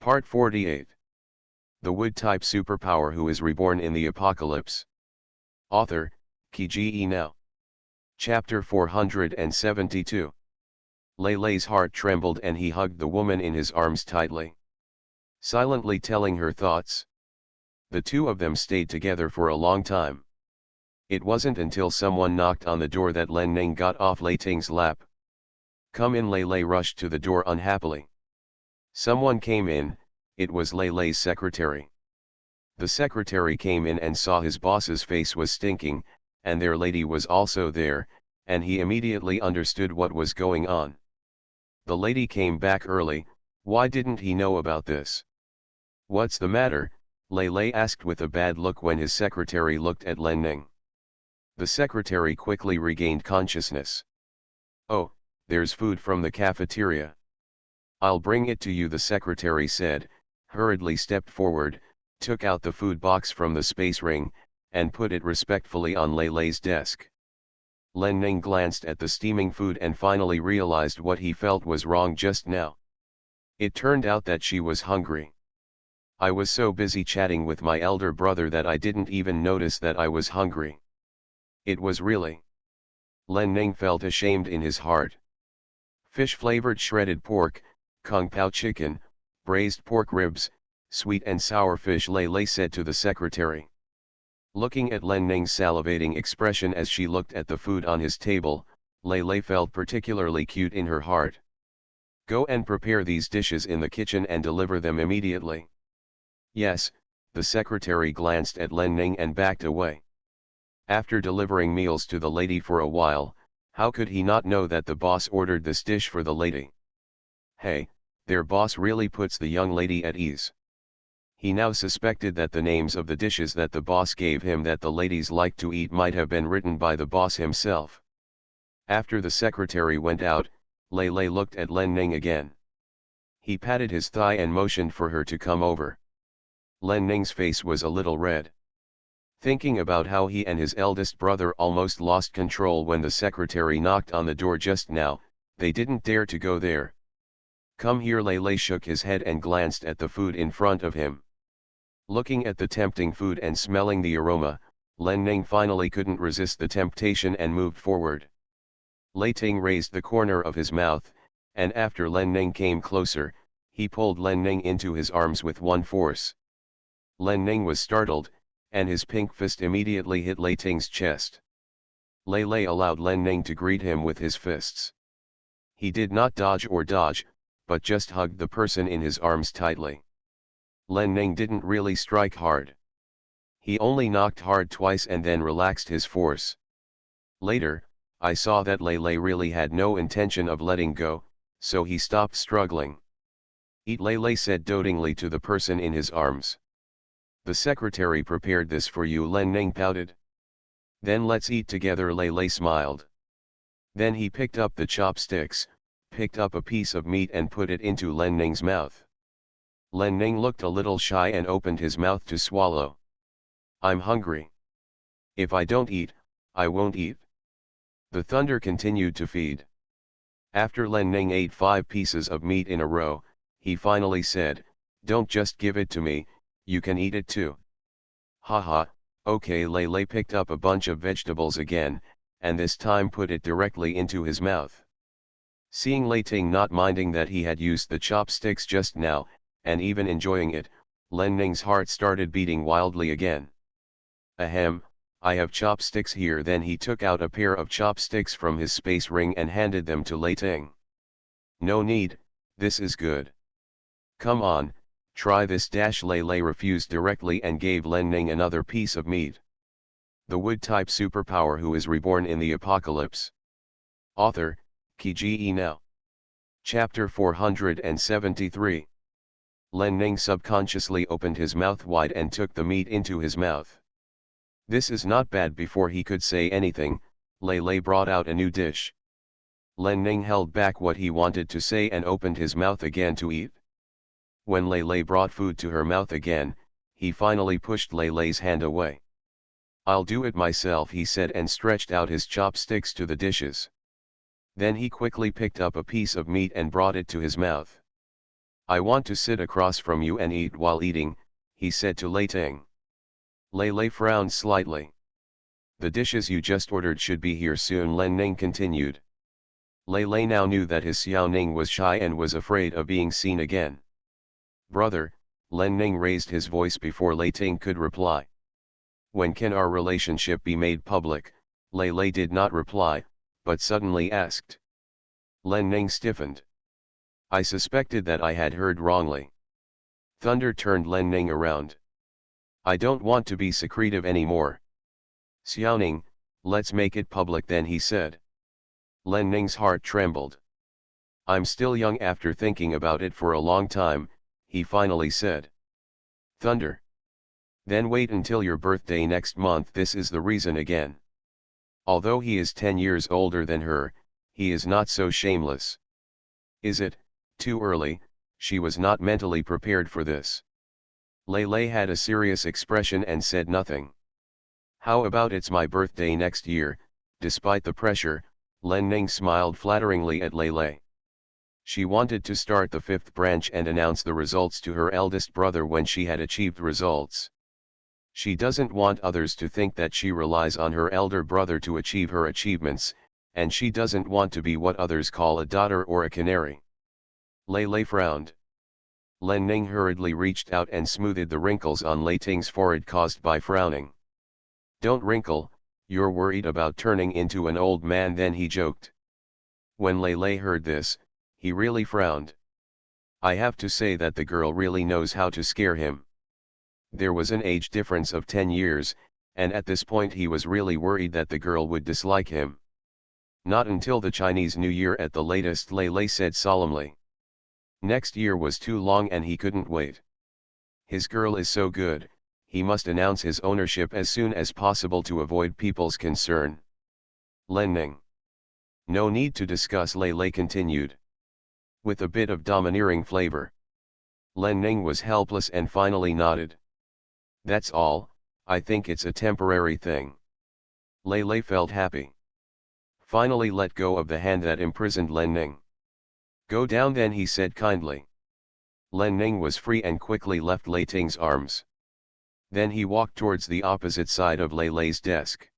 Part 48. The Wood-type superpower who is reborn in the apocalypse. Author, Kiji Now. Chapter 472. Laylay's heart trembled and he hugged the woman in his arms tightly, silently telling her thoughts. The two of them stayed together for a long time. It wasn't until someone knocked on the door that Len Ning got off Lei Ting's lap. "Come in." Laylay rushed to the door unhappily. Someone came in. It was Laylay's secretary. The secretary came in and saw his boss's face was stinking, and their lady was also there, and he immediately understood what was going on. The lady came back early. Why didn't he know about this? "What's the matter?" Laylay asked with a bad look when his secretary looked at Len Ning. The secretary quickly regained consciousness. "Oh, there's food from the cafeteria. I'll bring it to you," the secretary said, hurriedly stepped forward, took out the food box from the space ring, and put it respectfully on Laylay's desk. Len Ning glanced at the steaming food and finally realized what he felt was wrong just now. It turned out that she was hungry. "I was so busy chatting with my elder brother that I didn't even notice that I was hungry." It was really. Len Ning felt ashamed in his heart. Fish-flavored shredded pork, kung pao chicken, braised pork ribs, sweet and sour fish, Laylay said to the secretary. Looking at Len Ning's salivating expression as she looked at the food on his table, Laylay felt particularly cute in her heart. "Go and prepare these dishes in the kitchen and deliver them immediately." "Yes." The secretary glanced at Len Ning and backed away. After delivering meals to the lady for a while, how could he not know that the boss ordered this dish for the lady? Hey, their boss really puts the young lady at ease. He now suspected that the names of the dishes that the boss gave him that the ladies liked to eat might have been written by the boss himself. After the secretary went out, Laylay looked at Len Ning again. He patted his thigh and motioned for her to come over. Len Ning's face was a little red. Thinking about how he and his eldest brother almost lost control when the secretary knocked on the door just now, they didn't dare to go there. "Come here." Laylay shook his head and glanced at the food in front of him. Looking at the tempting food and smelling the aroma, Len Ning finally couldn't resist the temptation and moved forward. Lei Ting raised the corner of his mouth, and after Len Ning came closer, he pulled Len Ning into his arms with one force. Len Ning was startled, and his pink fist immediately hit Lei Ting's chest. Laylay allowed Len Ning to greet him with his fists. He did not dodge or dodge, but just hugged the person in his arms tightly. Len Ning didn't really strike hard. He only knocked hard twice and then relaxed his force. Later, I saw that Laylay really had no intention of letting go, so he stopped struggling. "Eat," Laylay said dotingly to the person in his arms. "The secretary prepared this for you," Len Ning pouted. "Then let's eat together," Laylay smiled. Then he picked up the chopsticks, picked up a piece of meat and put it into Len Ning's mouth. Len Ning looked a little shy and opened his mouth to swallow. "I'm hungry. If I don't eat, I won't eat." The thunder continued to feed. After Len Ning ate 5 pieces of meat in a row, he finally said, "Don't just give it to me, you can eat it too." "Haha, okay." Laylay picked up a bunch of vegetables again, and this time put it directly into his mouth. Seeing Lei Ting not minding that he had used the chopsticks just now, and even enjoying it, Len Ning's heart started beating wildly again. "Ahem, I have chopsticks here." Then he took out a pair of chopsticks from his space ring and handed them to Lei Ting. "No need, this is good. Come on, try this." Laylay refused directly and gave Len Ning another piece of meat. The Wood-type superpower who is reborn in the apocalypse. Author, Kiji Now. Chapter 473. Len Ning subconsciously opened his mouth wide and took the meat into his mouth. "This is not bad." Before he could say anything, Laylay brought out a new dish. Len Ning held back what he wanted to say and opened his mouth again to eat. When Laylay brought food to her mouth again, he finally pushed Laylay's hand away. "I'll do it myself," he said and stretched out his chopsticks to the dishes. Then he quickly picked up a piece of meat and brought it to his mouth. I want to sit across from you and eat while eating, he said to Lei Ting. Lei Lei frowned slightly. The dishes you just ordered should be here soon, Len Ning continued. Lei Lei now knew that his Xiao Ning was shy and was afraid of being seen again. Brother, Len Ning raised his voice before Lei Ting could reply. When can our relationship be made public? Lei Lei did not reply, but suddenly asked. Len Ning stiffened. I suspected that I had heard wrongly. Thunder turned Len Ning around. I don't want to be secretive anymore. Xiaoning, let's make it public then, he said. Len Ning's heart trembled. I'm still young after thinking about it for a long time, he finally said. Thunder. Then wait until your birthday next month. This is the reason again. Although he is 10 years older than her, he is not so shameless. Is it too early? She was not mentally prepared for this. Lei Lei had a serious expression and said nothing. How about it's my birthday next year? Despite the pressure, Len Ning smiled flatteringly at Lei Lei. She wanted to start the fifth branch and announce the results to her eldest brother when she had achieved results. She doesn't want others to think that she relies on her elder brother to achieve her achievements, and she doesn't want to be what others call a daughter or a canary. Lei Lei frowned. Len Ning hurriedly reached out and smoothed the wrinkles on Lei Ting's forehead caused by frowning. Don't wrinkle, you're worried about turning into an old man then, he joked. When Lei Lei heard this, he really frowned. I have to say that the girl really knows how to scare him. There was an age difference of 10 years, and at this point he was really worried that the girl would dislike him. Not until the Chinese New Year at the latest, Lei Lei said solemnly. Next year was too long and he couldn't wait. His girl is so good, he must announce his ownership as soon as possible to avoid people's concern. Len Ning. No need to discuss, Lei Lei continued. With a bit of domineering flavor. Len Ning was helpless and finally nodded. That's all, I think it's a temporary thing. Lei Lei felt happy. Finally let go of the hand that imprisoned Len Ning. Go down then, he said kindly. Len Ning was free and quickly left Lei Ting's arms. Then he walked towards the opposite side of Lei Lei's desk.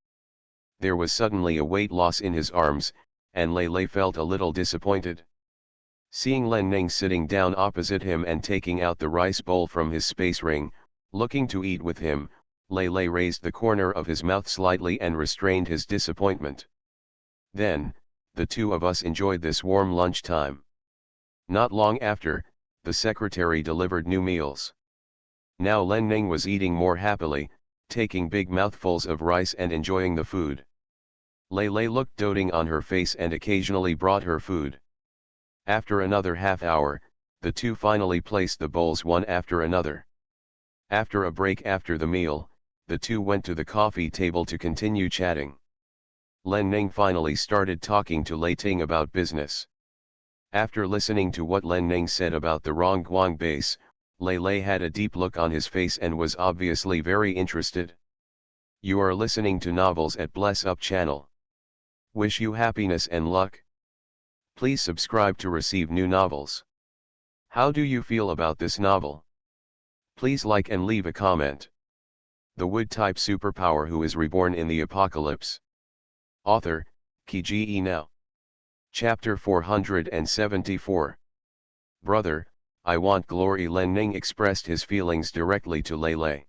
There was suddenly a weight loss in his arms, and Lei Lei felt a little disappointed. Seeing Len Ning sitting down opposite him and taking out the rice bowl from his space ring, looking to eat with him, Lei Lei raised the corner of his mouth slightly and restrained his disappointment. Then, the two of us enjoyed this warm lunchtime. Not long after, the secretary delivered new meals. Now Len Ning was eating more happily, taking big mouthfuls of rice and enjoying the food. Lei Lei looked doting on her face and occasionally brought her food. After another half hour, the two finally placed the bowls one after another. After a break after the meal, the two went to the coffee table to continue chatting. Len Ning finally started talking to Lei Ting about business. After listening to what Len Ning said about the Rongguang base, Lei Lei had a deep look on his face and was obviously very interested. You are listening to novels at Bless Up channel. Wish you happiness and luck. Please subscribe to receive new novels. How do you feel about this novel? Please like and leave a comment. The Wood-type superpower who is reborn in the apocalypse. Author, Kiji Now. Chapter 474. Brother, I want glory. Len Ning expressed his feelings directly to Lei Lei.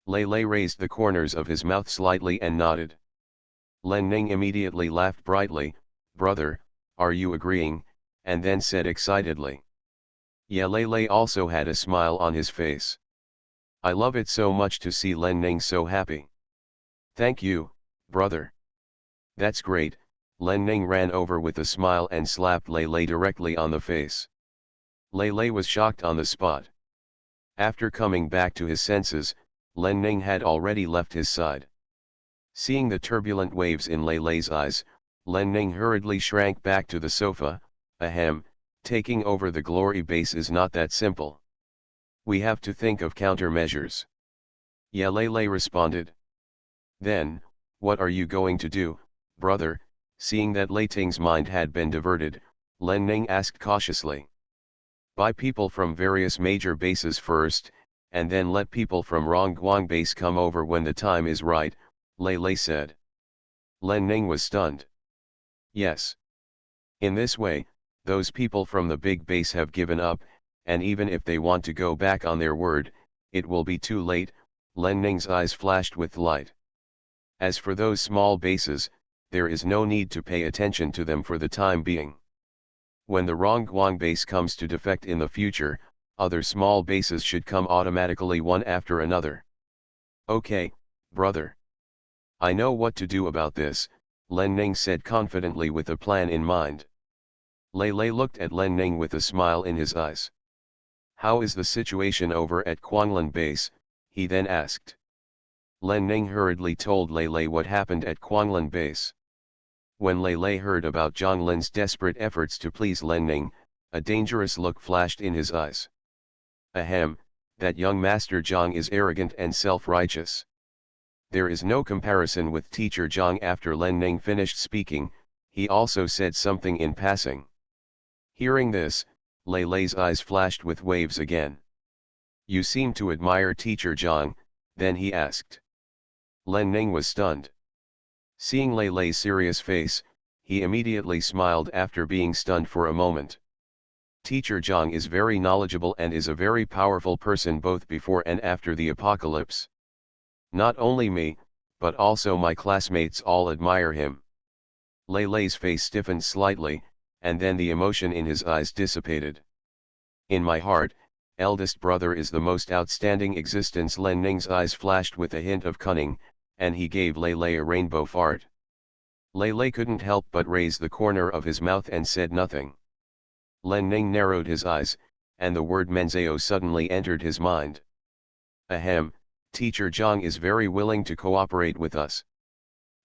Lei Lei raised the corners of his mouth slightly and nodded. Len Ning immediately laughed brightly. Brother, are you agreeing? And then said excitedly. Yeah. Lei Lei also had a smile on his face. I love it so much to see Len Ning so happy. Thank you, brother. That's great. Len Ning ran over with a smile and slapped Lei Lei directly on the face. Lei Lei was shocked on the spot. After coming back to his senses, Len Ning had already left his side. Seeing the turbulent waves in Lei Lei's eyes, Len Ning hurriedly shrank back to the sofa. Ahem, taking over the glory base is not that simple. We have to think of countermeasures. Yeah, Lei Lei responded. Then, what are you going to do, brother? Seeing that Lei Ting's mind had been diverted, Len Ning asked cautiously. Buy people from various major bases first, and then let people from Rongguang base come over when the time is right, Lei Lei said. Len Ning was stunned. Yes. In this way, those people from the big base have given up, and even if they want to go back on their word, it will be too late. Len Ning's eyes flashed with light. As for those small bases, there is no need to pay attention to them for the time being. When the Rongguang base comes to defect in the future, other small bases should come automatically one after another. Okay, brother. I know what to do about this, Len Ning said confidently with a plan in mind. Lei Lei looked at Len Ning with a smile in his eyes. How is the situation over at Quanglan base? He then asked. Len Ning hurriedly told Lei Lei what happened at Quanglan base. When Lei Lei heard about Zhang Lin's desperate efforts to please Len Ning, a dangerous look flashed in his eyes. Ahem, that young Master Zhang is arrogant and self-righteous. There is no comparison with Teacher Zhang. After Len Ning finished speaking, he also said something in passing. Hearing this, Lei Lei's eyes flashed with waves again. You seem to admire Teacher Zhang, then he asked. Len Ning was stunned. Seeing Lei Lei's serious face, he immediately smiled after being stunned for a moment. Teacher Zhang is very knowledgeable and is a very powerful person both before and after the apocalypse. Not only me, but also my classmates all admire him. Lei Lei's face stiffened slightly, and then the emotion in his eyes dissipated. In my heart, eldest brother is the most outstanding existence. Len Ning's eyes flashed with a hint of cunning, and he gave Lei Lei a rainbow fart. Lei Lei couldn't help but raise the corner of his mouth and said nothing. Len Ning narrowed his eyes, and the word Menzao suddenly entered his mind. Ahem, Teacher Zhang is very willing to cooperate with us.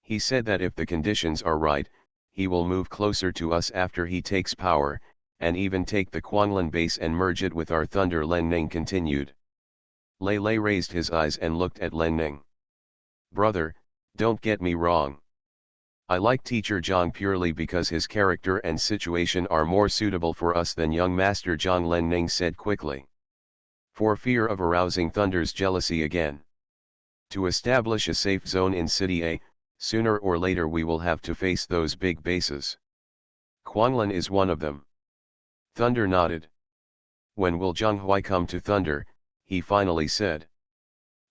He said that if the conditions are right, he will move closer to us after he takes power, and even take the Quanglan base and merge it with our thunder. Len Ning continued. Lei Lei raised his eyes and looked at Len Ning. Brother, don't get me wrong. I like Teacher Zhang purely because his character and situation are more suitable for us than young Master Zhang, Len Ning said quickly. For fear of arousing Thunder's jealousy again. To establish a safe zone in City A, sooner or later we will have to face those big bases. Quanglan is one of them. Thunder nodded. When will Zhanghui come to Thunder? He finally said.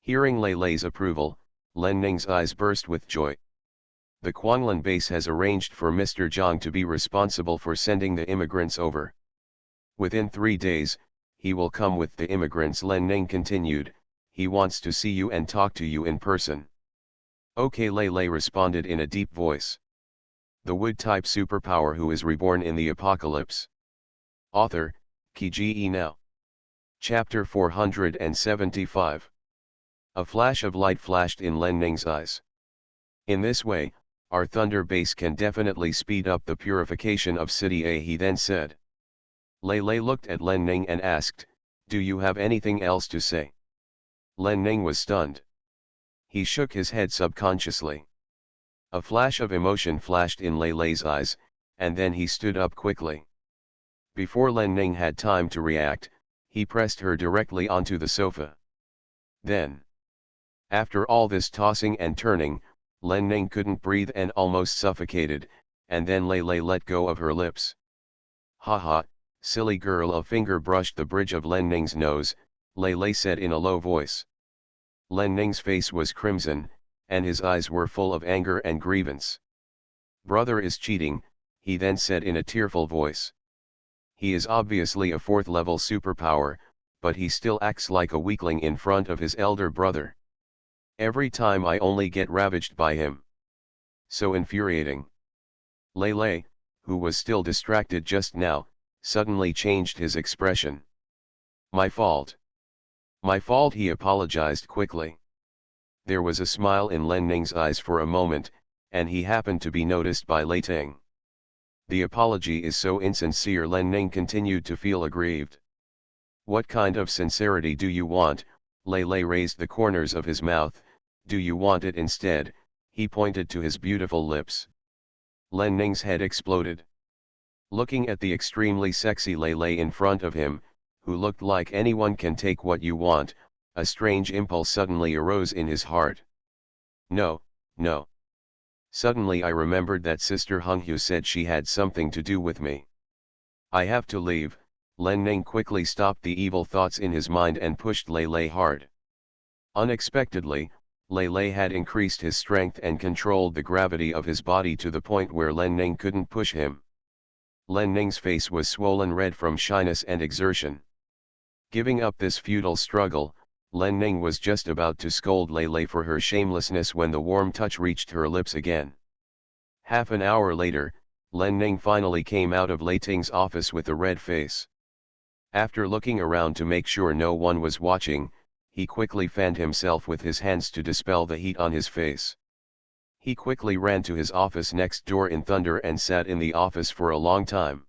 Hearing Lei Lei's approval, Len Ning's eyes burst with joy. The Quanglan base has arranged for Mr. Zhang to be responsible for sending the immigrants over. Within 3 days, he will come with the immigrants. Len Ning continued, he wants to see you and talk to you in person. Okay, Lei Lei responded in a deep voice. The wood-type superpower who is reborn in the apocalypse. Author, Kiji Now. Chapter 475. A flash of light flashed in Len Ning's eyes. In this way, our thunder base can definitely speed up the purification of City A, he then said. Lei Lei looked at Len Ning and asked, do you have anything else to say? Len Ning was stunned. He shook his head subconsciously. A flash of emotion flashed in Lei Lei's eyes, and then he stood up quickly. Before Len Ning had time to react, he pressed her directly onto the sofa. Then, after all this tossing and turning, Len Ning couldn't breathe and almost suffocated, and then Lei Lei let go of her lips. Ha ha, silly girl. A finger brushed the bridge of Len Ning's nose, Lei Lei said in a low voice. Len Ning's face was crimson, and his eyes were full of anger and grievance. Brother is cheating, he then said in a tearful voice. He is obviously a 4th-level superpower, but he still acts like a weakling in front of his elder brother. Every time I only get ravaged by him. So infuriating. Lei Lei, who was still distracted just now, suddenly changed his expression. My fault. My fault, he apologized quickly. There was a smile in Len Ning's eyes for a moment, and he happened to be noticed by Lei Ting. The apology is so insincere. Len Ning continued to feel aggrieved. What kind of sincerity do you want? Lei Lei raised the corners of his mouth. Do you want it instead? He pointed to his beautiful lips. Len Ning's head exploded. Looking at the extremely sexy Lei Lei in front of him, who looked like anyone can take what you want, a strange impulse suddenly arose in his heart. No, no. Suddenly I remembered that Sister Hongyu said she had something to do with me. I have to leave. Len Ning quickly stopped the evil thoughts in his mind and pushed Lei Lei hard. Unexpectedly, Lei Lei had increased his strength and controlled the gravity of his body to the point where Len Ning couldn't push him. Len Ning's face was swollen red from shyness and exertion. Giving up this futile struggle, Len Ning was just about to scold Lei Lei for her shamelessness when the warm touch reached her lips again. Half an hour later, Len Ning finally came out of Lei Ting's office with a red face. After looking around to make sure no one was watching, he quickly fanned himself with his hands to dispel the heat on his face. He quickly ran to his office next door in Thunder and sat in the office for a long time.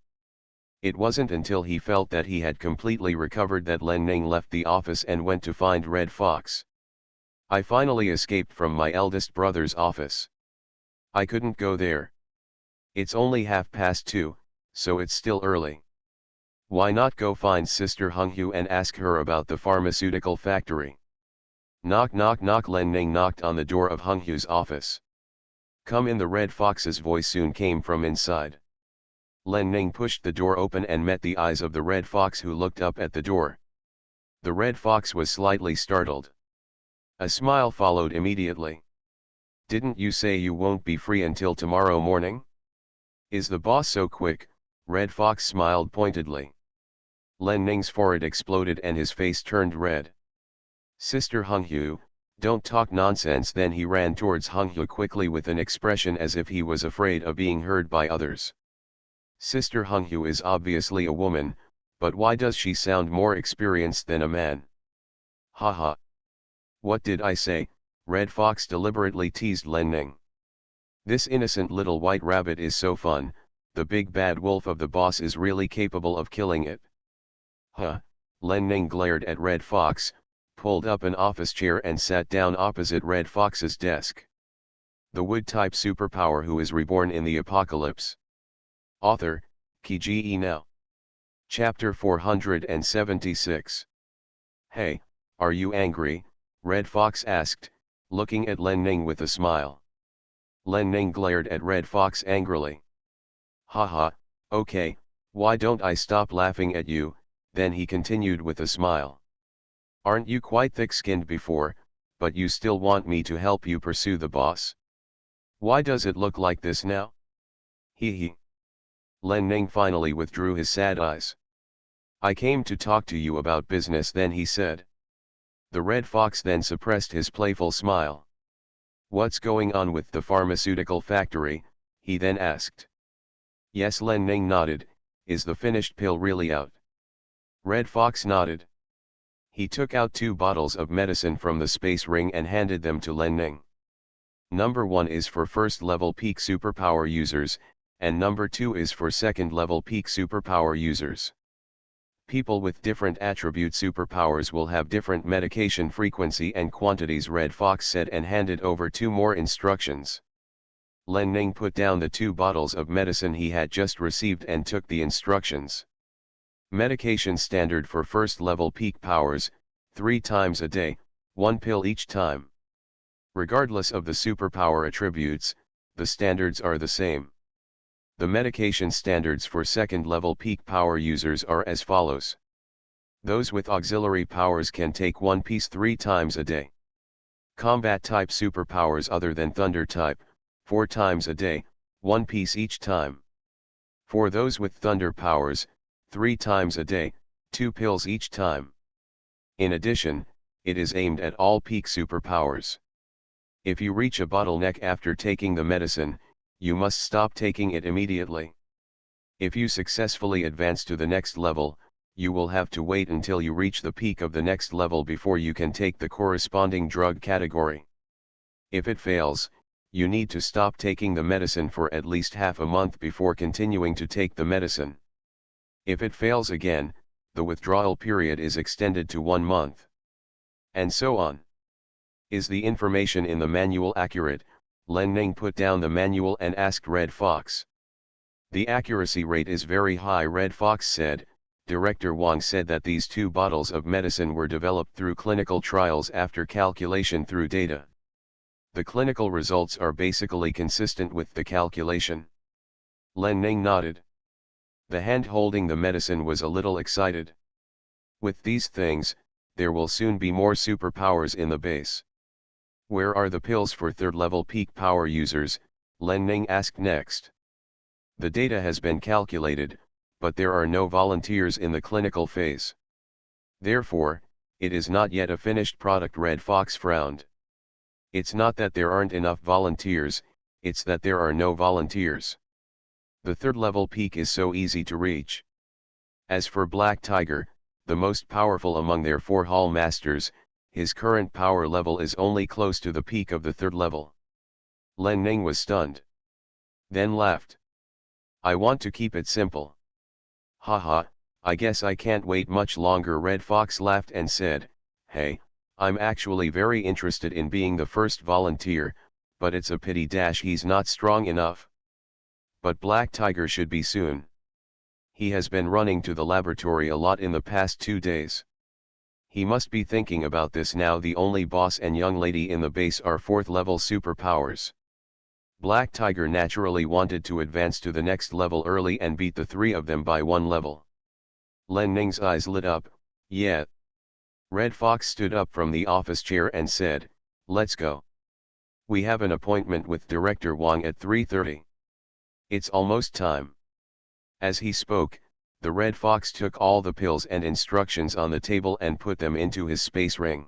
It wasn't until he felt that he had completely recovered that Len Ning left the office and went to find Red Fox. I finally escaped from my eldest brother's office. I couldn't go there. It's only 2:30, so it's still early. Why not go find Sister Hongyu and ask her about the pharmaceutical factory? Knock knock knock. Len Ning knocked on the door of Hongyu's office. Come in. The Red Fox's voice soon came from inside. Len Ning pushed the door open and met the eyes of the Red Fox, who looked up at the door. The Red Fox was slightly startled. A smile followed immediately. Didn't you say you won't be free until tomorrow morning? Is the boss so quick? Red Fox smiled pointedly. Len Ning's forehead exploded and his face turned red. Sister Hongyu, don't talk nonsense. Then he ran towards Hongyu quickly with an expression as if he was afraid of being heard by others. Sister Hongyu is obviously a woman, but why does she sound more experienced than a man? Haha. What did I say? Red Fox deliberately teased Len Ning. This innocent little white rabbit is so fun. The big bad wolf of the boss is really capable of killing it. Huh? Len Ning glared at Red Fox, pulled up an office chair and sat down opposite Red Fox's desk. The Wood-type superpower who is reborn in the apocalypse. Author, Kiji Now. Chapter 476. Hey, are you angry? Red Fox asked, looking at Len Ning with a smile. Len Ning glared at Red Fox angrily. Haha, okay, why don't I stop laughing at you? Then he continued with a smile. Aren't you quite thick-skinned before, but you still want me to help you pursue the boss? Why does it look like this now? Hee hee. Len Ning finally withdrew his sad eyes. I came to talk to you about business, then he said. The Red Fox then suppressed his playful smile. What's going on with the pharmaceutical factory? He then asked. Yes, Len Ning nodded. Is the finished pill really out? Red Fox nodded. He took out 2 bottles of medicine from the space ring and handed them to Len Ning. Number 1 is for first-level peak superpower users, and number 2 is for second-level peak superpower users. People with different attribute superpowers will have different medication frequency and quantities, Red Fox said, and handed over 2 more instructions. Len Ning put down the 2 bottles of medicine he had just received and took the instructions. Medication standard for first-level peak powers, 3 times a day, 1 pill each time. Regardless of the superpower attributes, the standards are the same. The medication standards for second-level peak power users are as follows. Those with auxiliary powers can take 1 piece 3 times a day. Combat-type superpowers other than Thunder-type, 4 times a day, 1 piece each time. For those with Thunder powers, 3 times a day, 2 pills each time. In addition, it is aimed at all peak superpowers. If you reach a bottleneck after taking the medicine, you must stop taking it immediately. If you successfully advance to the next level, you will have to wait until you reach the peak of the next level before you can take the corresponding drug category. If it fails, you need to stop taking the medicine for at least half a month before continuing to take the medicine. If it fails again, the withdrawal period is extended to 1 month. And so on. Is the information in the manual accurate? Len Ning put down the manual and asked Red Fox. The accuracy rate is very high, Red Fox said, Director Wang said that these 2 bottles of medicine were developed through clinical trials after calculation through data. The clinical results are basically consistent with the calculation. Len Ning nodded. The hand holding the medicine was a little excited. With these things, there will soon be more superpowers in the base. Where are the pills for 3rd level peak power users? Len Ning asked next. The data has been calculated, but there are no volunteers in the clinical phase. Therefore, it is not yet a finished product. Red Fox frowned. It's not that there aren't enough volunteers, it's that there are no volunteers. The 3rd level peak is so easy to reach. As for Black Tiger, the most powerful among their 4 hall masters, his current power level is only close to the peak of the 3rd level. Len Ning was stunned. Then laughed. I want to keep it simple. Haha, I guess I can't wait much longer. Red Fox laughed and said, hey, I'm actually very interested in being the first volunteer, but it's a pity he's not strong enough. But Black Tiger should be soon. He has been running to the laboratory a lot in the past 2 days. He must be thinking about this now. The only boss and young lady in the base are 4th level superpowers. Black Tiger naturally wanted to advance to the next level early and beat the 3 of them by 1 level. Len Ning's eyes lit up. Yeah. Red Fox stood up from the office chair and said, let's go. We have an appointment with Director Wang at 3:30. It's almost time. As he spoke, the Red Fox took all the pills and instructions on the table and put them into his space ring.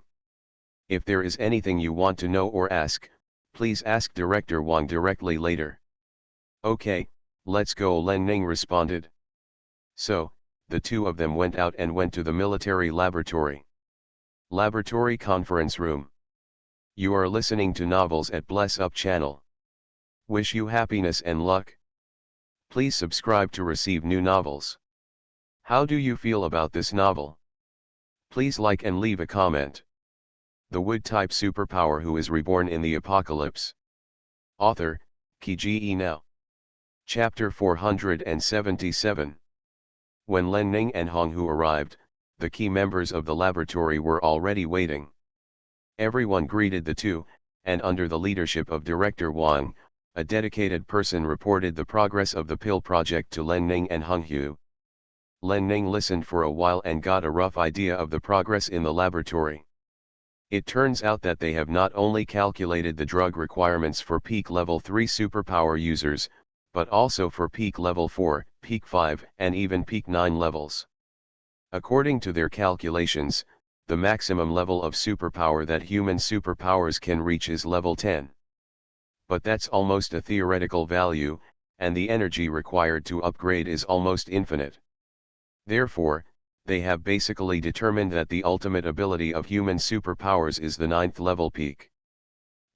If there is anything you want to know or ask, please ask Director Wang directly later. Okay, let's go, Len Ning responded. So, the 2 of them went out and went to the military laboratory. Laboratory conference room. You are listening to Novels at Bless Up channel. Wish you happiness and luck. Please subscribe to receive new novels. How do you feel about this novel? Please like and leave a comment. The Wood-type superpower who is reborn in the apocalypse. Author, Kiji Now. Chapter 477. When Len Ning and Hong Hu arrived, the key members of the laboratory were already waiting. Everyone greeted the 2, and under the leadership of Director Wang, a dedicated person reported the progress of the pill project to Len Ning and Hong Hu. Len Ning listened for a while and got a rough idea of the progress in the laboratory. It turns out that they have not only calculated the drug requirements for peak level 3 superpower users, but also for peak level 4, peak 5, and even peak 9 levels. According to their calculations, the maximum level of superpower that human superpowers can reach is level 10. But that's almost a theoretical value, and the energy required to upgrade is almost infinite. Therefore, they have basically determined that the ultimate ability of human superpowers is the 9th level peak.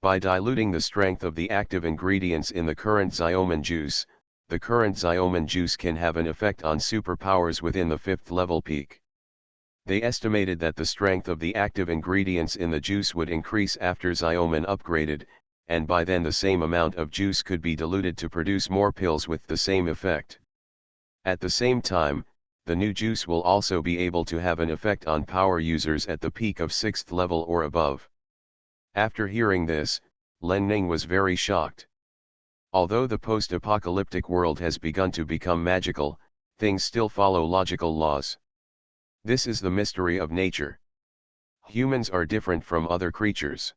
By diluting the strength of the active ingredients in the current Xiaoman juice, the current Xiaoman juice can have an effect on superpowers within the 5th level peak. They estimated that the strength of the active ingredients in the juice would increase after Xiaoman upgraded, and by then the same amount of juice could be diluted to produce more pills with the same effect. At the same time, the new juice will also be able to have an effect on power users at the peak of 6th level or above. After hearing this, Len Ning was very shocked. Although the post-apocalyptic world has begun to become magical, things still follow logical laws. This is the mystery of nature. Humans are different from other creatures.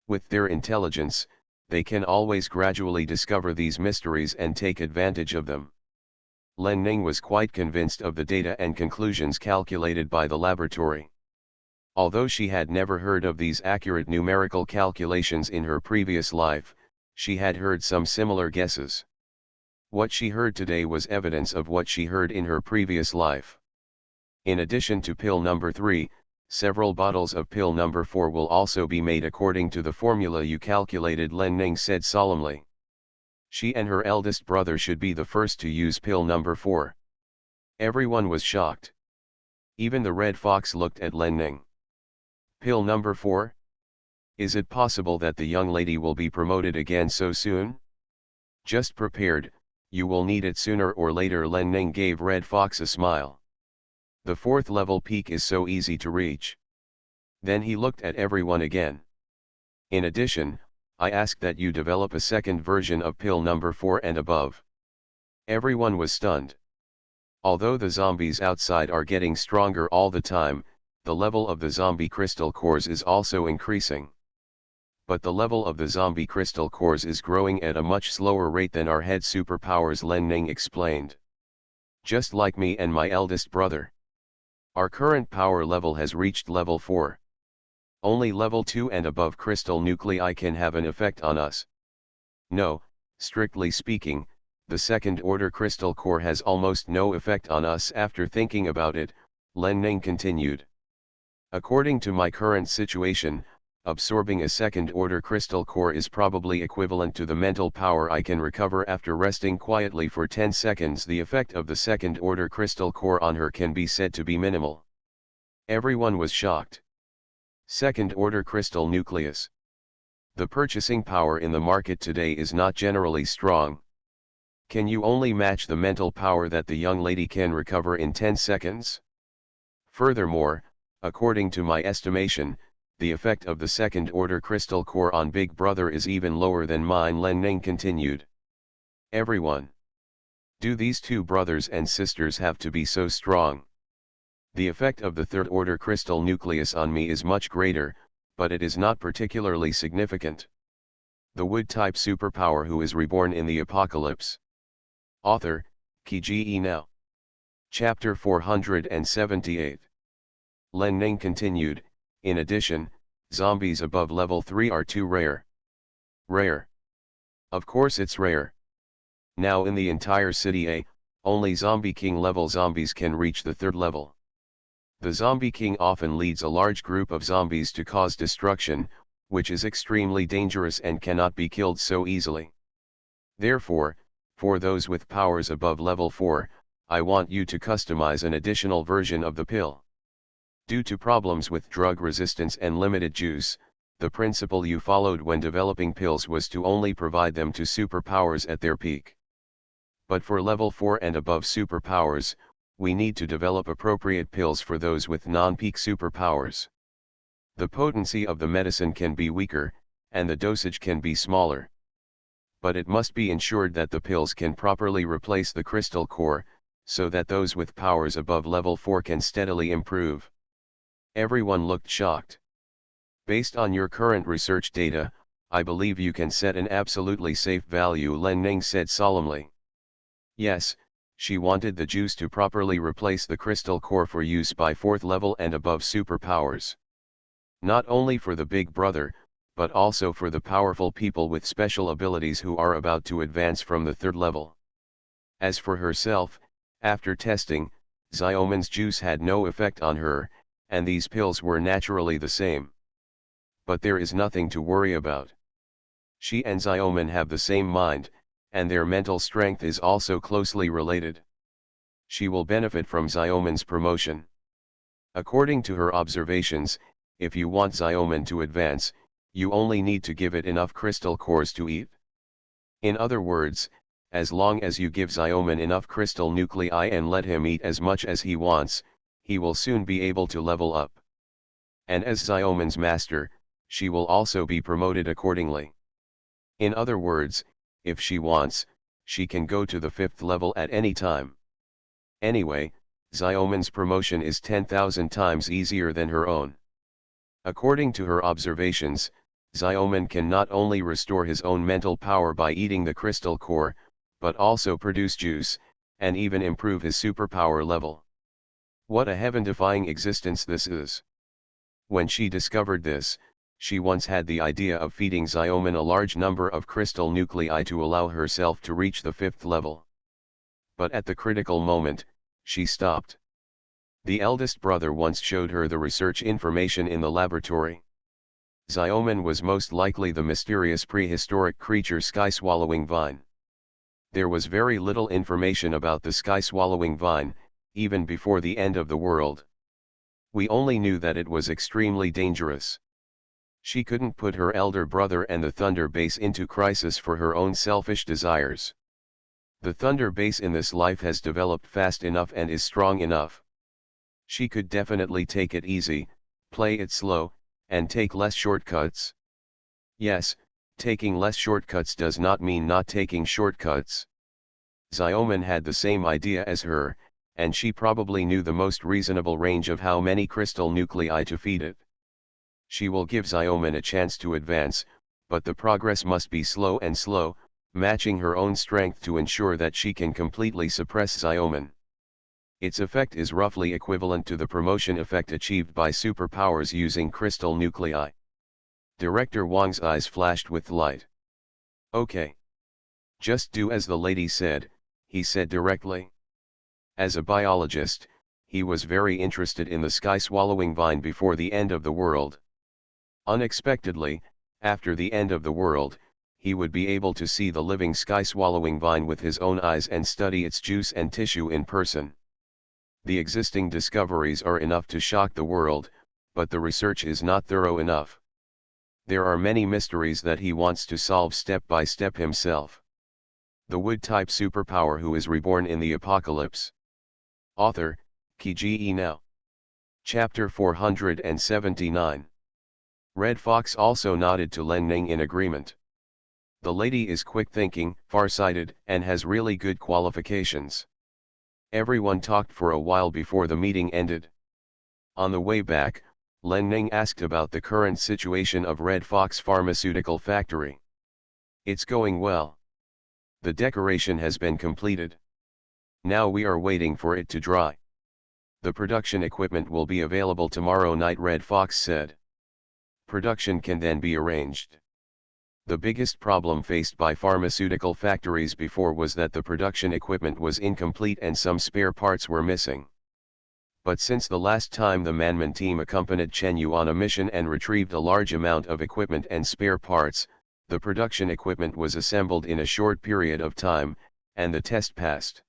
With their intelligence, they can always gradually discover these mysteries and take advantage of them. Len Ning was quite convinced of the data and conclusions calculated by the laboratory. Although she had never heard of these accurate numerical calculations in her previous life, she had heard some similar guesses. What she heard today was evidence of what she heard in her previous life. In addition to pill number 3, several bottles of pill number 4 will also be made according to the formula you calculated, Len Ning said solemnly. She and her eldest brother should be the first to use pill number 4. Everyone was shocked. Even the Red Fox looked at Len Ning. Pill number 4? Is it possible that the young lady will be promoted again so soon? Just prepared, you will need it sooner or later. Len Ning gave Red Fox a smile. The 4th level peak is so easy to reach. Then he looked at everyone again. In addition, I ask that you develop a second version of pill number 4 and above. Everyone was stunned. Although the zombies outside are getting stronger all the time, the level of the zombie crystal cores is also increasing. But the level of the zombie crystal cores is growing at a much slower rate than our head superpowers, Len Ning explained. Just like me and my eldest brother. Our current power level has reached level 4. Only level 2 and above crystal nuclei can have an effect on us. No, strictly speaking, the second order crystal core has almost no effect on us. After thinking about it, Len Ning continued. According to my current situation, absorbing a second order crystal core is probably equivalent to the mental power I can recover after resting quietly for 10 seconds. The effect of the second order crystal core on her can be said to be minimal. Everyone was shocked. Second order crystal nucleus. The purchasing power in the market today is not generally strong. Can you only match the mental power that the young lady can recover in 10 seconds? Furthermore, according to my estimation, the effect of the second order crystal core on Big Brother is even lower than mine, Len Ning continued. Everyone. Do these two brothers and sisters have to be so strong? The effect of the third order crystal nucleus on me is much greater, but it is not particularly significant. The wood-type superpower who is reborn in the apocalypse. Author, Kge Now. Chapter 478. Len Ning continued, in addition, zombies above level 3 are too rare. Rare. Of course it's rare. Now in the entire city only Zombie King level zombies can reach the 3rd level. The Zombie King often leads a large group of zombies to cause destruction, which is extremely dangerous and cannot be killed so easily. Therefore, for those with powers above level 4, I want you to customize an additional version of the pill. Due to problems with drug resistance and limited juice, the principle you followed when developing pills was to only provide them to superpowers at their peak. But for level 4 and above superpowers, we need to develop appropriate pills for those with non-peak superpowers. The potency of the medicine can be weaker, and the dosage can be smaller. But it must be ensured that the pills can properly replace the crystal core, so that those with powers above level 4 can steadily improve. Everyone looked shocked. Based on your current research data, I believe you can set an absolutely safe value, Len Ning said solemnly. Yes, she wanted the juice to properly replace the crystal core for use by 4th level and above superpowers. Not only for the Big Brother, but also for the powerful people with special abilities who are about to advance from the 3rd level. As for herself, after testing, Xiaomen's juice had no effect on her, and these pills were naturally the same. But there is nothing to worry about. She and Xiaomen have the same mind, and their mental strength is also closely related. She will benefit from Xiaomen's promotion. According to her observations, if you want Xiaomen to advance, you only need to give it enough crystal cores to eat. In other words, as long as you give Xiaomen enough crystal nuclei and let him eat as much as he wants, he will soon be able to level up. And as Xiaomen's master, she will also be promoted accordingly. In other words, if she wants, she can go to the 5th level at any time. Anyway, Xiaomen's promotion is 10,000 times easier than her own. According to her observations, Xiaomen can not only restore his own mental power by eating the crystal core, but also produce juice, and even improve his superpower level. What a heaven-defying existence this is! When she discovered this, she once had the idea of feeding Xiaomen a large number of crystal nuclei to allow herself to reach the 5th level. But at the critical moment, she stopped. The eldest brother once showed her the research information in the laboratory. Xiaomen was most likely the mysterious prehistoric creature sky-swallowing vine. There was very little information about the sky-swallowing vine, even before the end of the world. We only knew that it was extremely dangerous. She couldn't put her elder brother and the Thunder Base into crisis for her own selfish desires. The Thunder Base in this life has developed fast enough and is strong enough. She could definitely take it easy, play it slow, and take less shortcuts. Yes, taking less shortcuts does not mean not taking shortcuts. Xiaoman had the same idea as her, and she probably knew the most reasonable range of how many crystal nuclei to feed it. She will give Xiaoman a chance to advance, but the progress must be slow and slow, matching her own strength to ensure that she can completely suppress Xiaoman. Its effect is roughly equivalent to the promotion effect achieved by superpowers using crystal nuclei. Director Wang's eyes flashed with light. Okay. Just do as the lady said, he said directly. As a biologist, he was very interested in the sky-swallowing vine before the end of the world. Unexpectedly, after the end of the world, he would be able to see the living sky-swallowing vine with his own eyes and study its juice and tissue in person. The existing discoveries are enough to shock the world, but the research is not thorough enough. There are many mysteries that he wants to solve step by step himself. The wood-type superpower who is reborn in the apocalypse. Author, Kiji Now. Chapter 479. Red Fox also nodded to Len Ning in agreement. The lady is quick-thinking, far-sighted, and has really good qualifications. Everyone talked for a while before the meeting ended. On the way back, Len Ning asked about the current situation of Red Fox Pharmaceutical Factory. It's going well. The decoration has been completed. Now we are waiting for it to dry. The production equipment will be available tomorrow night, Red Fox said. Production can then be arranged. The biggest problem faced by pharmaceutical factories before was that the production equipment was incomplete and some spare parts were missing. But since the last time the Manman team accompanied Chen Yu on a mission and retrieved a large amount of equipment and spare parts, the production equipment was assembled in a short period of time, and the test passed.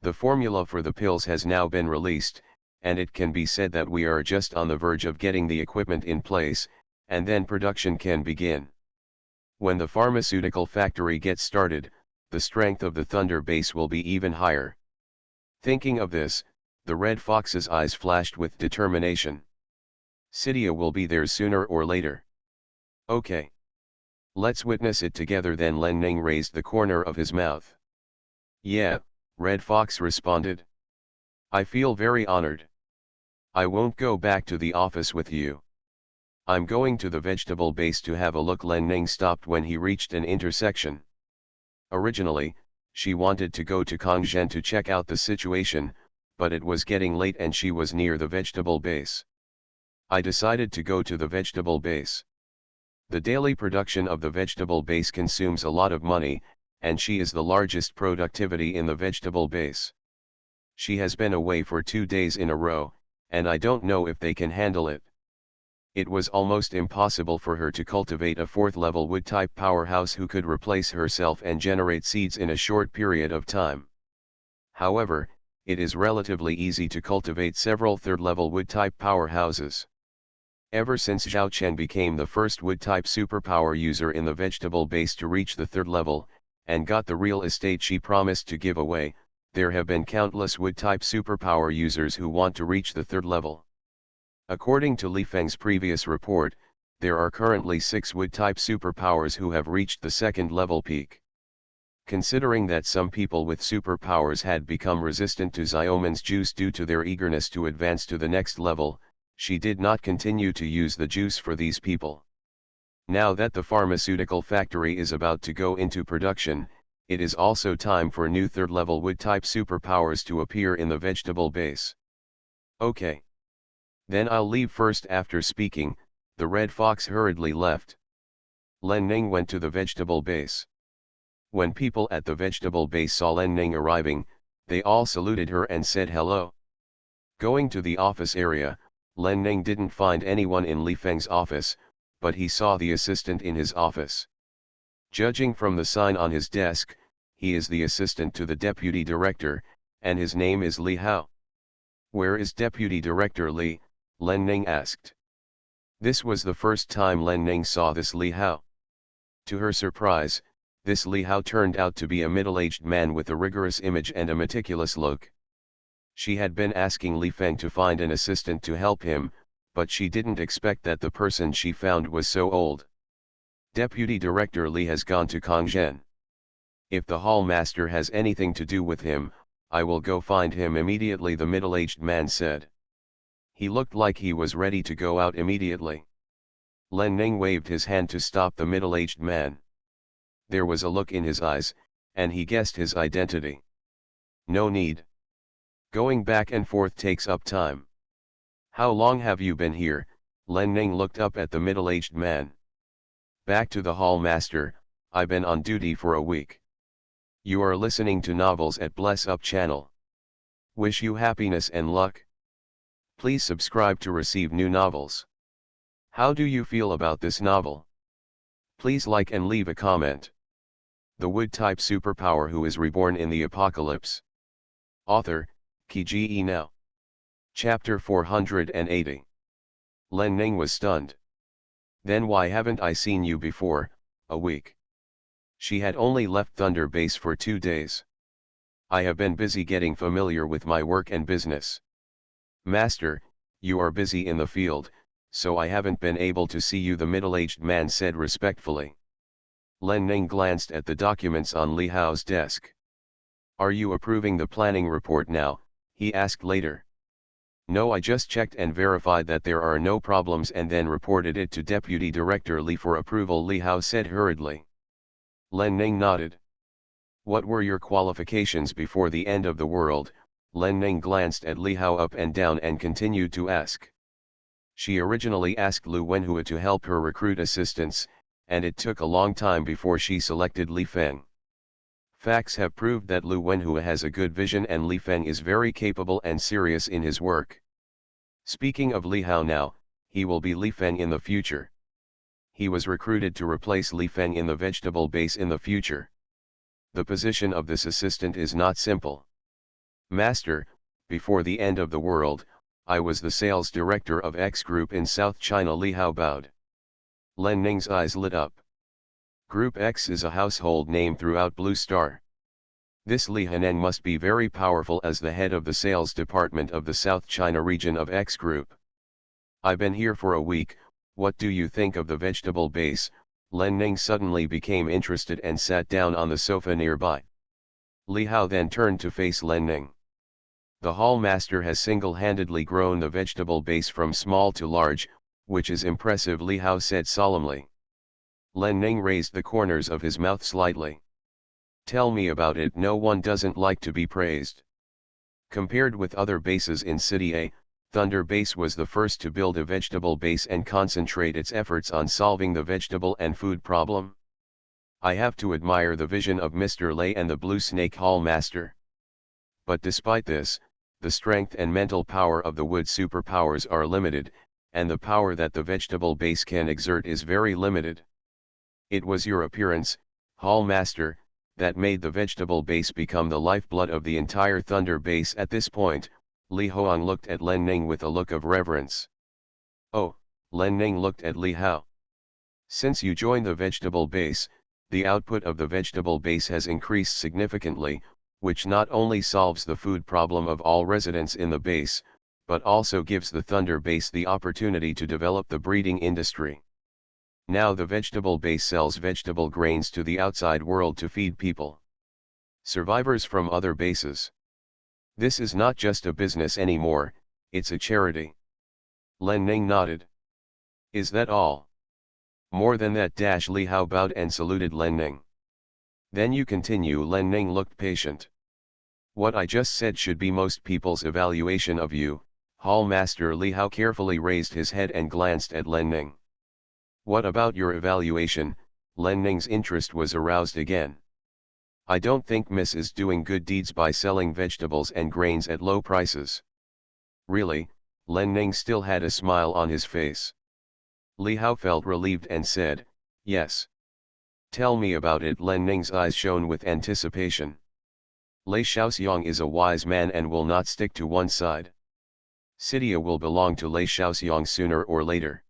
The formula for the pills has now been released, and it can be said that we are just on the verge of getting the equipment in place, and then production can begin. When the pharmaceutical factory gets started, the strength of the Thunder base will be even higher. Thinking of this, the Red Fox's eyes flashed with determination. Cydia will be there sooner or later. Okay. Let's witness it together then. Len Ning raised the corner of his mouth. Yeah, Red Fox responded. I feel very honored. I won't go back to the office with you. I'm going to the vegetable base to have a look. Len Ning stopped when he reached an intersection. Originally, she wanted to go to Kongzhen to check out the situation, but it was getting late and she was near the vegetable base. I decided to go to the vegetable base. The daily production of the vegetable base consumes a lot of money, and she is the largest productivity in the vegetable base. She has been away for 2 days in a row, and I don't know if they can handle it. It was almost impossible for her to cultivate a 4th-level wood-type powerhouse who could replace herself and generate seeds in a short period of time. However, it is relatively easy to cultivate several 3rd-level wood-type powerhouses. Ever since Zhao Chen became the first wood-type superpower user in the vegetable base to reach the 3rd level, and got the real estate she promised to give away, there have been countless wood-type superpower users who want to reach the 3rd level. According to Li Feng's previous report, there are currently 6 wood-type superpowers who have reached the 2nd level peak. Considering that some people with superpowers had become resistant to Xiaoman's juice due to their eagerness to advance to the next level, she did not continue to use the juice for these people. Now that the pharmaceutical factory is about to go into production, it is also time for new 3rd-level wood-type superpowers to appear in the vegetable base. Okay. Then I'll leave first. After speaking, the Red Fox hurriedly left. Len Ning went to the vegetable base. When people at the vegetable base saw Len Ning arriving, they all saluted her and said hello. Going to the office area, Len Ning didn't find anyone in Li Feng's office, but he saw the assistant in his office. Judging from the sign on his desk, he is the assistant to the deputy director, and his name is Li Hao. Where is Deputy Director Li? Len Ning asked. This was the first time Len Ning saw this Li Hao. To her surprise, this Li Hao turned out to be a middle-aged man with a rigorous image and a meticulous look. She had been asking Li Feng to find an assistant to help him, but she didn't expect that the person she found was so old. Deputy Director Li has gone to Kongzhen. If the hall master has anything to do with him, I will go find him immediately, the middle-aged man said. He looked like he was ready to go out immediately. Len Ning waved his hand to stop the middle-aged man. There was a look in his eyes, and he guessed his identity. No need. Going back and forth takes up time. How long have you been here? Len Ning looked up at the middle-aged man. Back to the hall master, I've been on duty for a week. You are listening to novels at Bless Up channel. Wish you happiness and luck. Please subscribe to receive new novels. How do you feel about this novel? Please like and leave a comment. The wood-type superpower who is reborn in the apocalypse. Author, Ki Now. Chapter 480. Len Ning was stunned. Then why haven't I seen you before? A week. She had only left Thunder Base for 2 days. I have been busy getting familiar with my work and business. Master, you are busy in the field, so I haven't been able to see you, the middle-aged man said respectfully. Len Ning glanced at the documents on Li Hao's desk. Are you approving the planning report now? He asked later. No, I just checked and verified that there are no problems and then reported it to Deputy Director Li for approval, Li Hao said hurriedly. Len Ning nodded. What were your qualifications before the end of the world? Len Ning glanced at Li Hao up and down and continued to ask. She originally asked Lu Wenhua to help her recruit assistants, and it took a long time before she selected Li Feng. Facts have proved that Lu Wenhua has a good vision and Li Feng is very capable and serious in his work. Speaking of Li Hao now, he will be Li Feng in the future. He was recruited to replace Li Feng in the vegetable base in the future. The position of this assistant is not simple. Master, before the end of the world, I was the sales director of X Group in South China. Li Hao bowed. Len Ning's eyes lit up. Group X is a household name throughout Blue Star. This Li Haneng must be very powerful as the head of the sales department of the South China region of X Group. I've been here for a week, what do you think of the vegetable base? Len Ning suddenly became interested and sat down on the sofa nearby. Li Hao then turned to face Len Ning. The hall master has single-handedly grown the vegetable base from small to large, which is impressive, Li Hao said solemnly. Len Ning raised the corners of his mouth slightly. Tell me about it. No one doesn't like to be praised. Compared with other bases in City A, Thunder Base was the first to build a vegetable base and concentrate its efforts on solving the vegetable and food problem. I have to admire the vision of Mr. Lei and the Blue Snake Hall Master. But despite this, the strength and mental power of the wood superpowers are limited, and the power that the vegetable base can exert is very limited. It was your appearance, Hall Master, that made the vegetable base become the lifeblood of the entire Thunder Base. At this point, Li Hoang looked at Len Ning with a look of reverence. Oh, Len Ning looked at Li Hao. Since you joined the vegetable base, the output of the vegetable base has increased significantly, which not only solves the food problem of all residents in the base, but also gives the Thunder Base the opportunity to develop the breeding industry. Now the vegetable base sells vegetable grains to the outside world to feed people. Survivors from other bases. This is not just a business anymore, it's a charity. Len Ning nodded. Is that all? More than that. Li Hao bowed and saluted Len Ning. Then you continue. Len Ning looked patient. What I just said should be most people's evaluation of you, Hall Master. Li Hao carefully raised his head and glanced at Len Ning. What about your evaluation? Len Ning's interest was aroused again. I don't think Miss is doing good deeds by selling vegetables and grains at low prices. Really? Len Ning still had a smile on his face. Li Hao felt relieved and said, yes. Tell me about it. Len Ning's eyes shone with anticipation. Lei Shaoxiang is a wise man and will not stick to one side. Sidia will belong to Lei Shaoxiang sooner or later.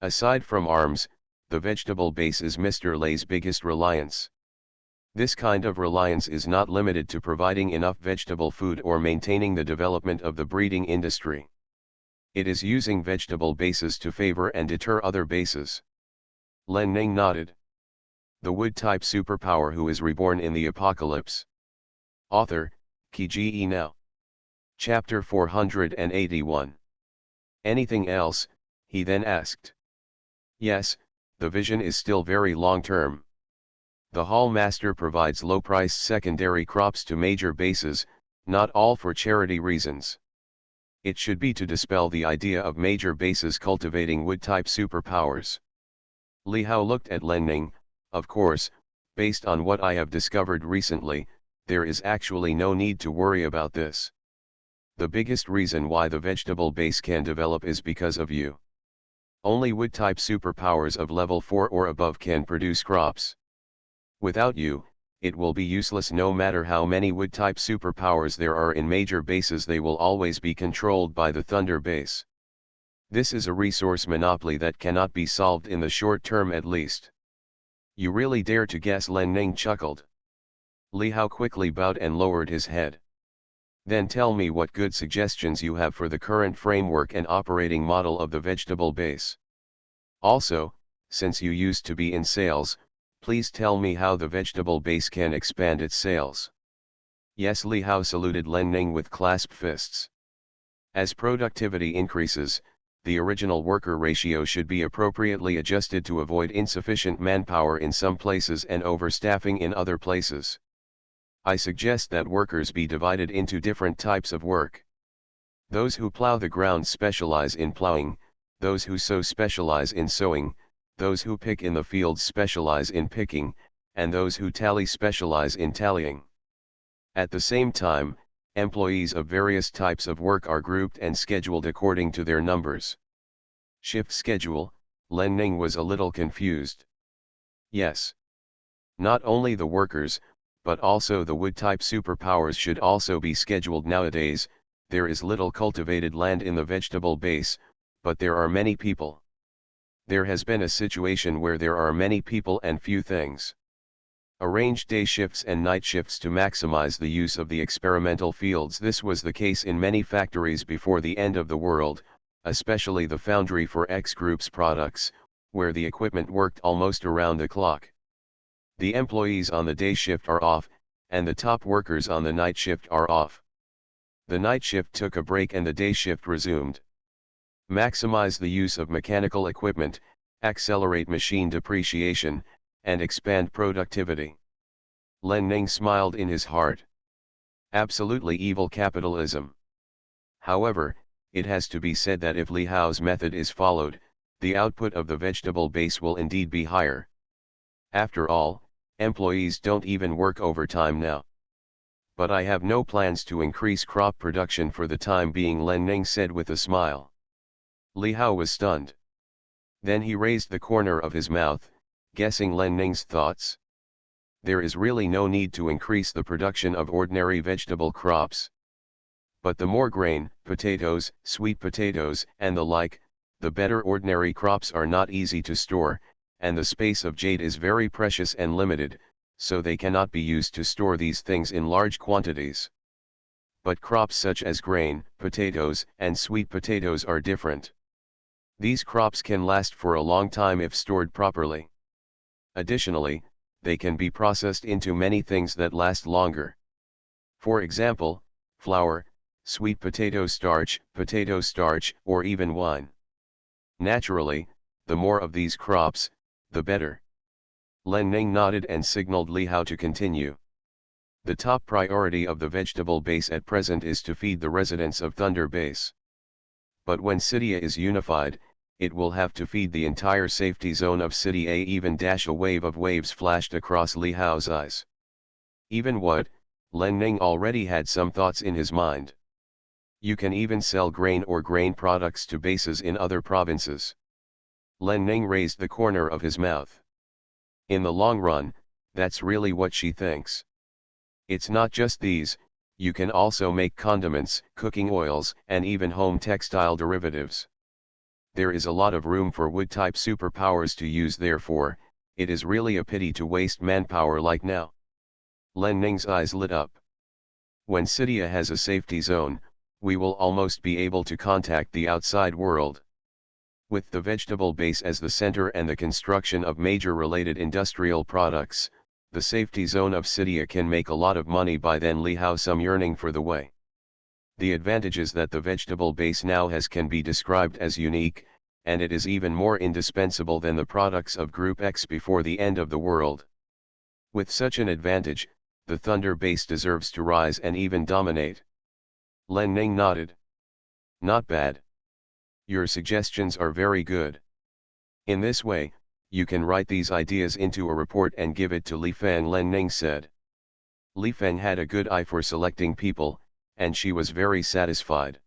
Aside from arms, the vegetable base is Mr. Lei's biggest reliance. This kind of reliance is not limited to providing enough vegetable food or maintaining the development of the breeding industry. It is using vegetable bases to favor and deter other bases. Len Ning nodded. The wood-type superpower who is reborn in the apocalypse. Author, Kiji Now. Chapter 481. Anything else, he then asked. Yes, the vision is still very long-term. The Hall Master provides low-priced secondary crops to major bases, not all for charity reasons. It should be to dispel the idea of major bases cultivating wood-type superpowers. Li Hao looked at Len Ning. Of course, based on what I have discovered recently, there is actually no need to worry about this. The biggest reason why the vegetable base can develop is because of you. Only wood-type superpowers of level 4 or above can produce crops. Without you, it will be useless. No matter how many wood-type superpowers there are in major bases, they will always be controlled by the Thunder base. This is a resource monopoly that cannot be solved in the short term at least. You really dare to guess? Len Ning chuckled. Li Hao quickly bowed and lowered his head. Then tell me what good suggestions you have for the current framework and operating model of the vegetable base. Also, since you used to be in sales, please tell me how the vegetable base can expand its sales. Yes, Li Hao saluted Len Ning with clasped fists. As productivity increases, the original worker ratio should be appropriately adjusted to avoid insufficient manpower in some places and overstaffing in other places. I suggest that workers be divided into different types of work. Those who plow the ground specialize in plowing, those who sow specialize in sowing, those who pick in the fields specialize in picking, and those who tally specialize in tallying. At the same time, employees of various types of work are grouped and scheduled according to their numbers. Shift schedule. Len Ning was a little confused. Yes. Not only the workers, but also the wood-type superpowers should also be scheduled. Nowadays, there is little cultivated land in the vegetable base, but there are many people. There has been a situation where there are many people and few things. Arrange day shifts and night shifts to maximize the use of the experimental fields. This was the case in many factories before the end of the world, especially the foundry for X Group's products, where the equipment worked almost around the clock. The employees on the day shift are off, and the top workers on the night shift are off. The night shift took a break and the day shift resumed. Maximize the use of mechanical equipment, accelerate machine depreciation, and expand productivity. Len Ning smiled in his heart. Absolutely evil capitalism. However, it has to be said that if Li Hao's method is followed, the output of the vegetable base will indeed be higher. After all, employees don't even work overtime now. But I have no plans to increase crop production for the time being, Len Ning said with a smile. Li Hao was stunned. Then he raised the corner of his mouth, guessing Len Ning's thoughts. There is really no need to increase the production of ordinary vegetable crops. But the more grain, potatoes, sweet potatoes, and the like, the better. Ordinary crops are not easy to store, and the space of jade is very precious and limited, so they cannot be used to store these things in large quantities. But crops such as grain, potatoes, and sweet potatoes are different. These crops can last for a long time if stored properly. Additionally, they can be processed into many things that last longer. For example, flour, sweet potato starch, or even wine. Naturally, the more of these crops, the better. Len Ning nodded and signaled Li Hao to continue. The top priority of the vegetable base at present is to feed the residents of Thunder Base. But when City A is unified, it will have to feed the entire safety zone of City A. Even a wave of waves flashed across Li Hao's eyes. Even what? Len Ning already had some thoughts in his mind. You can even sell grain or grain products to bases in other provinces. Len Ning raised the corner of his mouth. In the long run, that's really what she thinks. It's not just these, you can also make condiments, cooking oils, and even home textile derivatives. There is a lot of room for wood-type superpowers to use. Therefore, it is really a pity to waste manpower like now. Len Ning's eyes lit up. When Cydia has a safety zone, we will almost be able to contact the outside world. With the vegetable base as the center and the construction of major related industrial products, the safety zone of Cydia can make a lot of money by then. Li Hao some yearning for the way. The advantages that the vegetable base now has can be described as unique, and it is even more indispensable than the products of Group X before the end of the world. With such an advantage, the Thunder base deserves to rise and even dominate. Len Ning nodded. Not bad. Your suggestions are very good. In this way, you can write these ideas into a report and give it to Li Feng, Len Ning said. Li Feng had a good eye for selecting people, and she was very satisfied.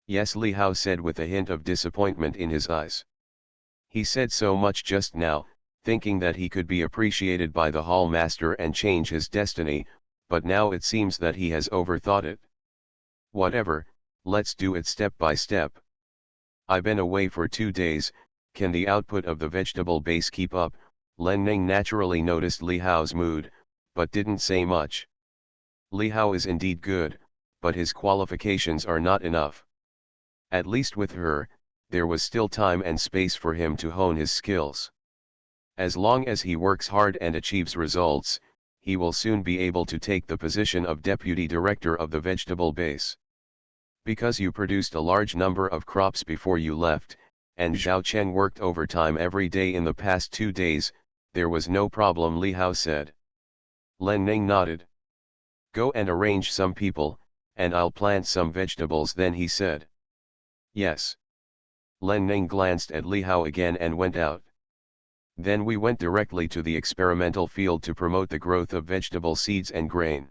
Yes, Li Hao said with a hint of disappointment in his eyes. He said so much just now, thinking that he could be appreciated by the hall master and change his destiny, but now it seems that he has overthought it. Whatever, let's do it step by step. I've been away for 2 days, can the output of the vegetable base keep up? Len Ning naturally noticed Li Hao's mood, but didn't say much. Li Hao is indeed good, but his qualifications are not enough. At least with her, there was still time and space for him to hone his skills. As long as he works hard and achieves results, he will soon be able to take the position of deputy director of the vegetable base. Because you produced a large number of crops before you left, and Zhao Chen worked overtime every day in the past 2 days, there was no problem, Li Hao said. Len Ning nodded. Go and arrange some people, and I'll plant some vegetables then, he said. Yes. Len Ning glanced at Li Hao again and went out. Then we went directly to the experimental field to promote the growth of vegetable seeds and grain.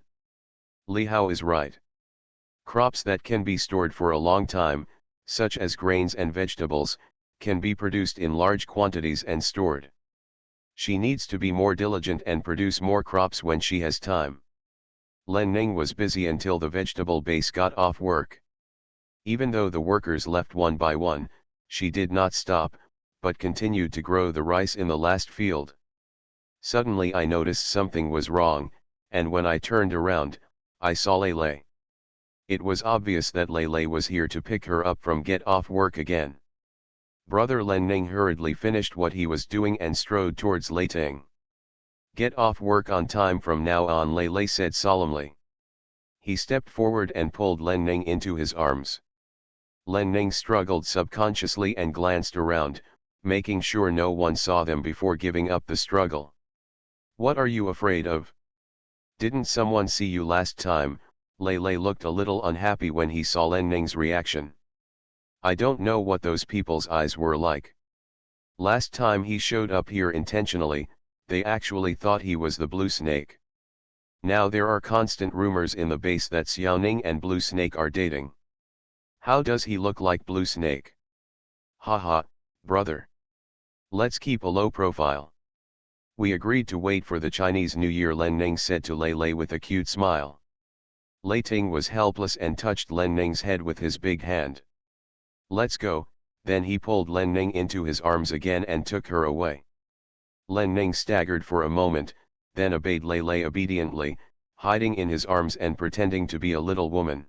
Li Hao is right. Crops that can be stored for a long time, such as grains and vegetables, can be produced in large quantities and stored. She needs to be more diligent and produce more crops when she has time. Len Ning was busy until the vegetable base got off work. Even though the workers left one by one, she did not stop, but continued to grow the rice in the last field. Suddenly I noticed something was wrong, and when I turned around, I saw Lei. It was obvious that Lei was here to pick her up from get off work again. Brother Len Ning hurriedly finished what he was doing and strode towards Lei Ting. Get off work on time from now on, Lei said solemnly. He stepped forward and pulled Len Ning into his arms. Len Ning struggled subconsciously and glanced around, making sure no one saw them before giving up the struggle. What are you afraid of? Didn't someone see you last time? Lei looked a little unhappy when he saw Len Ning's reaction. I don't know what those people's eyes were like. Last time he showed up here intentionally, they actually thought he was the Blue Snake. Now there are constant rumors in the base that Xiaoning and Blue Snake are dating. How does he look like Blue Snake? Haha, brother. Let's keep a low profile. We agreed to wait for the Chinese New Year, Len Ning said to Lei with a cute smile. Lei Ting was helpless and touched Len Ning's head with his big hand. Let's go, then he pulled Len Ning into his arms again and took her away. Len Ning staggered for a moment, then obeyed Lei obediently, hiding in his arms and pretending to be a little woman.